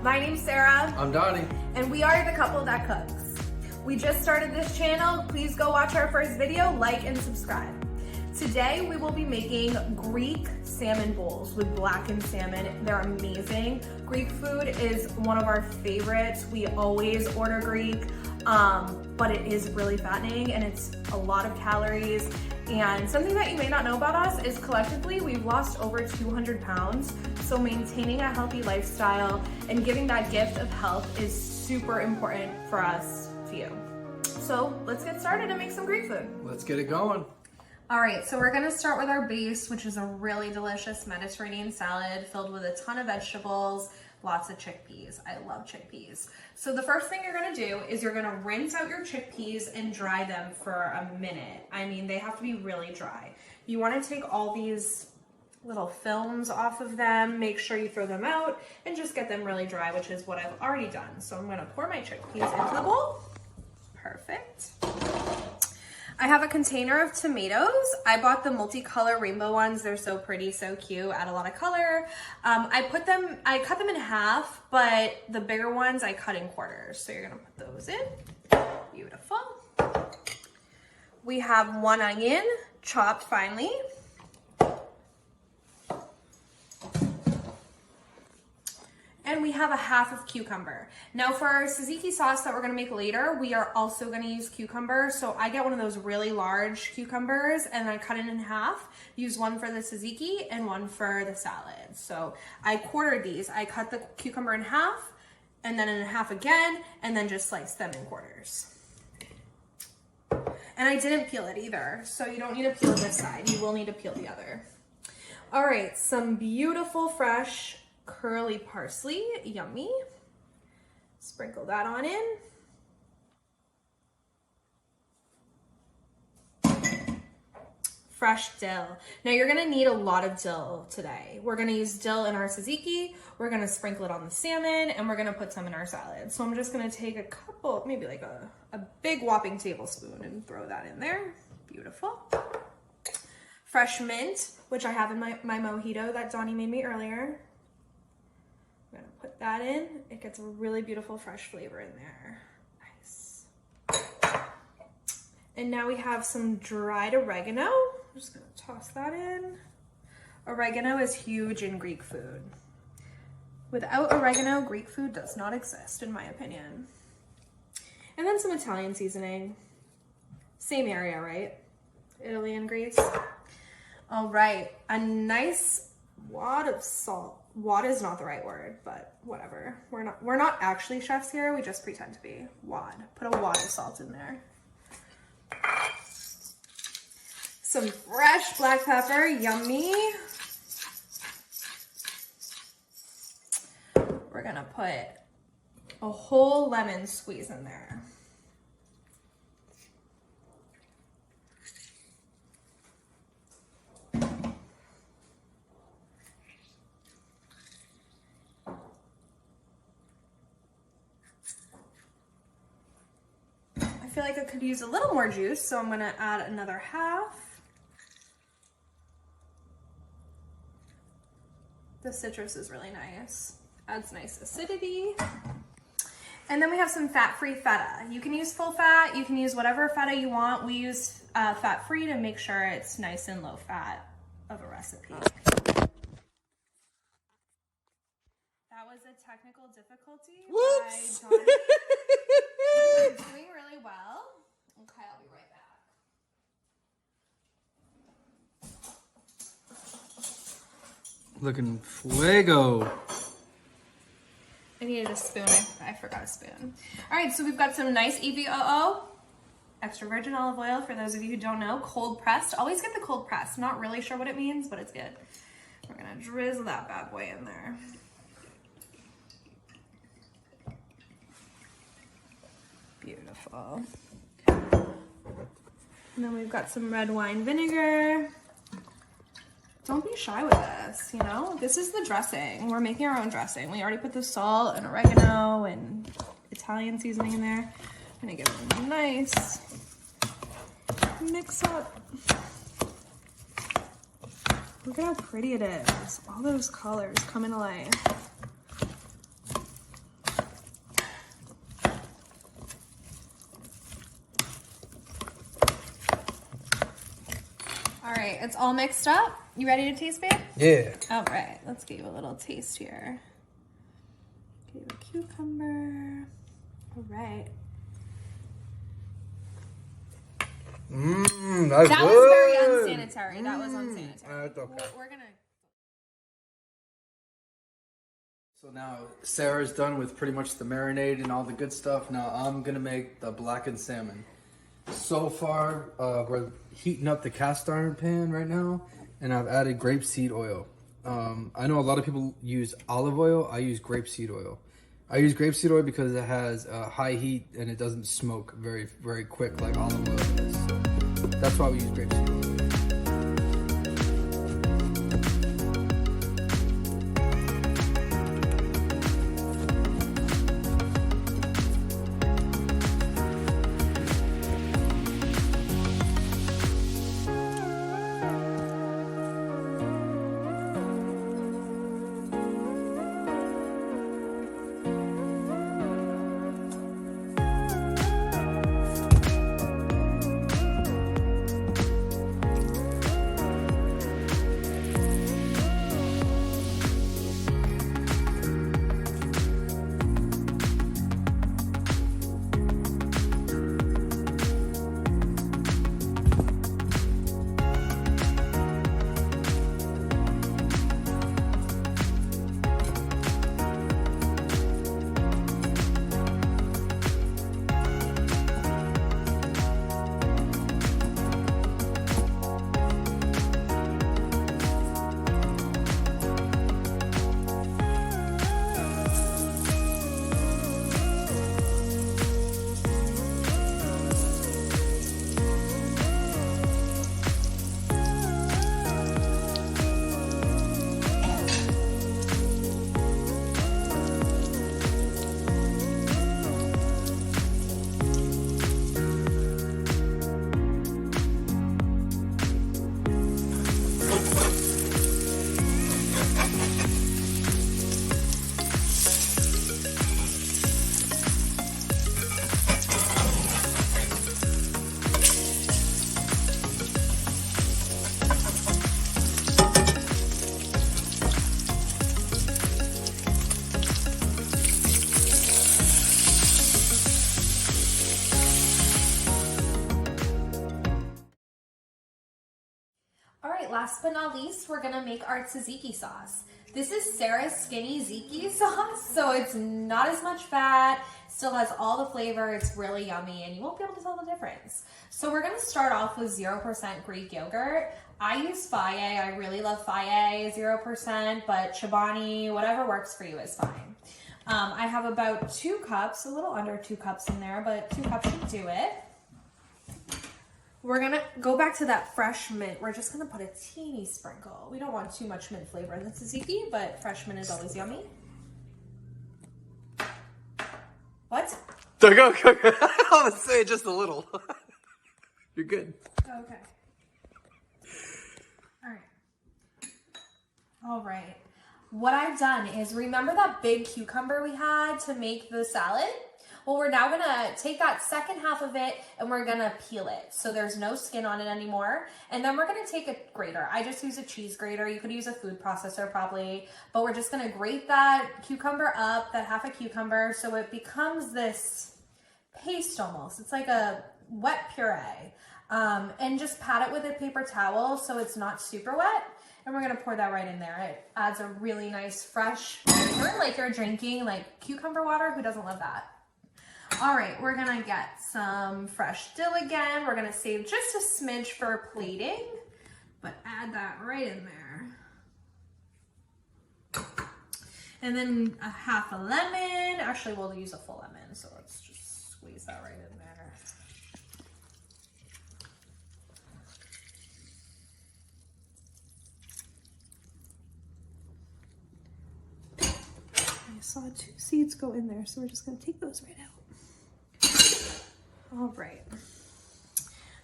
My name's Sarah. I'm Donnie. And we are the couple that cooks. We just started this channel. Please go watch our first video, like and subscribe. Today we will be making Greek salmon bowls with blackened salmon. They're amazing. Greek food is one of our favorites. We always order Greek, but it is really fattening and it's a lot of calories. And something that you may not know about us is collectively we've lost over 200 pounds. So maintaining a healthy lifestyle and giving that gift of health is super important for us to you. So let's get started and make some Greek food. Let's get it going. All right, so we're gonna start with our base, which is a really delicious Mediterranean salad filled with a ton of vegetables, lots of chickpeas. I love chickpeas. So the first thing you're gonna do is you're gonna rinse out your chickpeas and dry them for a minute. I mean, they have to be really dry. You wanna take all these little films off of them, make sure you throw them out, and just get them really dry, which is what I've already done. So I'm gonna pour my chickpeas into the bowl. Perfect. I have a container of tomatoes. I bought the multicolor rainbow ones. They're so pretty, so cute, add a lot of color. I cut them in half, but the bigger ones I cut in quarters. So you're gonna put those in. Beautiful. We have 1 onion, chopped finely. And we have a half of cucumber. Now for our tzatziki sauce that we're gonna make later, we are also gonna use cucumber. So I get one of those really large cucumbers and I cut it in half, use one for the tzatziki and one for the salad. So I quartered these. I cut the cucumber in half and then in half again, and then just slice them in quarters. And I didn't peel it either. So you don't need to peel this side. You will need to peel the other. All right, some beautiful fresh curly parsley, yummy. Sprinkle that on in. Fresh dill. Now you're gonna need a lot of dill today. We're gonna use dill in our tzatziki, we're gonna sprinkle it on the salmon, and we're gonna put some in our salad. So I'm just gonna take a couple, maybe like a big whopping tablespoon and throw that in there. Beautiful. Fresh mint, which I have in my mojito that Donnie made me earlier. I'm gonna put that in. It gets a really beautiful fresh flavor in there. Nice. And now we have some dried oregano. I'm just gonna toss that in. Oregano is huge in Greek food. Without oregano, Greek food does not exist, in my opinion. And then some Italian seasoning. Same area, right? Italy and Greece. All right, a nice wad of salt. Wad is not the right word, but whatever. We're not actually chefs here. We just pretend to be. Wad. Put a wad of salt in there. Some fresh black pepper, yummy. We're gonna put a whole lemon squeeze in there. I feel like I could use a little more juice, so I'm gonna add another half. The citrus is really nice. Adds nice acidity. And then we have some fat-free feta. You can use full fat, you can use whatever feta you want. We use fat-free to make sure it's nice and low fat of a recipe. That was a technical difficulty. Whoops! We're doing really well. Okay, I'll be right back. Looking fuego. I needed a spoon. I forgot a spoon. All right, so we've got some nice EVOO, extra virgin olive oil, for those of you who don't know, cold pressed. Always get the cold pressed. Not really sure what it means, but it's good. We're gonna drizzle that bad boy in there. Beautiful. And then we've got some red wine vinegar. Don't be shy with this, you know? This is the dressing. We're making our own dressing. We already put the salt and oregano and Italian seasoning in there. I'm gonna give it a nice mix up. Look at how pretty it is. All those colors coming to life. it's all mixed up. You ready to taste, babe? Yeah. All right, let's give you a little taste here. Give you a cucumber. All right. That's That good. was very unsanitary. That was unsanitary. That's okay. We're gonna. So now Sarah's done with pretty much the marinade and all the good stuff. Now I'm gonna make the blackened salmon. So far, we're heating up the cast iron pan right now, and I've added grapeseed oil. I know a lot of people use olive oil. I use grapeseed oil. I use grapeseed oil because it has high heat and it doesn't smoke very, very quick like olive oil does. So that's why we use grapeseed oil. Last but not least, we're gonna make our tzatziki sauce. This is Sarah's skinny ziki sauce, so it's not as much fat, still has all the flavor, it's really yummy, and you won't be able to tell the difference. So we're gonna start off with 0% Greek yogurt. I use Faye, I really love Faye 0%, but Chobani, whatever works for you is fine. I have about 2 cups, a little under 2 cups in there, but 2 cups should do it. We're gonna go back to that fresh mint. We're just gonna put a teeny sprinkle. We don't want too much mint flavor in the tzatziki, but fresh mint is always yummy. What? Go. I was saying just a little. You're good. Okay. All right. What I've done is, remember that big cucumber we had to make the salad? Well, we're now gonna take that second half of it and we're gonna peel it. So there's no skin on it anymore. And then we're gonna take a grater. I just use a cheese grater. You could use a food processor probably, but we're just gonna grate that cucumber up, that half a cucumber, so it becomes this paste almost. It's like a wet puree. And just pat it with a paper towel so it's not super wet. And we're gonna pour that right in there. It adds a really nice fresh flavor, like you're drinking like cucumber water. Who doesn't love that? All right, we're gonna get some fresh dill again. We're gonna save just a smidge for plating, but add that right in there. And then a half a lemon. Actually, we'll use a full lemon, so let's just squeeze that right in there. I saw 2 seeds go in there, so we're just gonna take those right out. All right,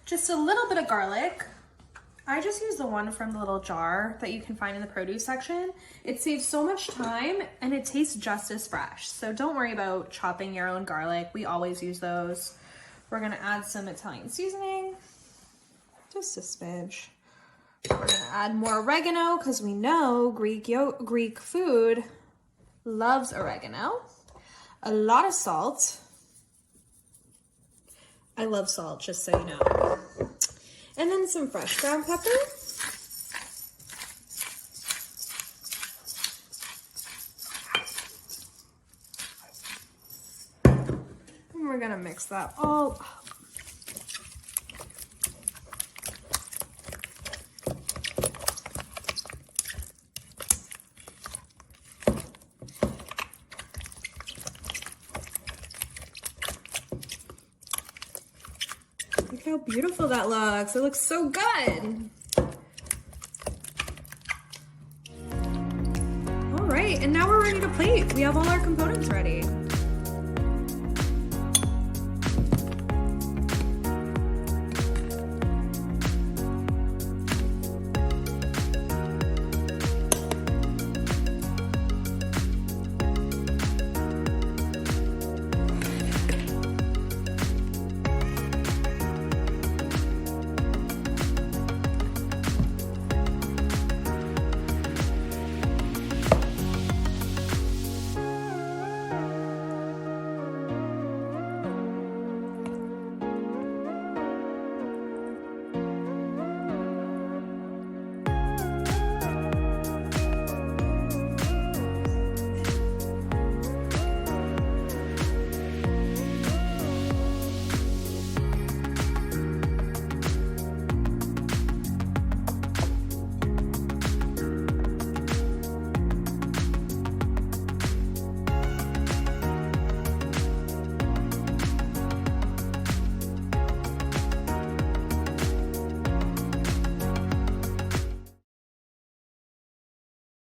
just a little bit of garlic. I just use the one from the little jar that you can find in the produce section. It saves so much time and it tastes just as fresh. So don't worry about chopping your own garlic. We always use those. We're gonna add some Italian seasoning, just a smidge. We're gonna add more oregano because we know Greek food loves oregano. A lot of salt. I love salt, just so you know. And then some fresh ground pepper. And we're gonna mix that all up. Look how beautiful that looks. It looks so good. All right, and now we're ready to plate. We have all our components ready.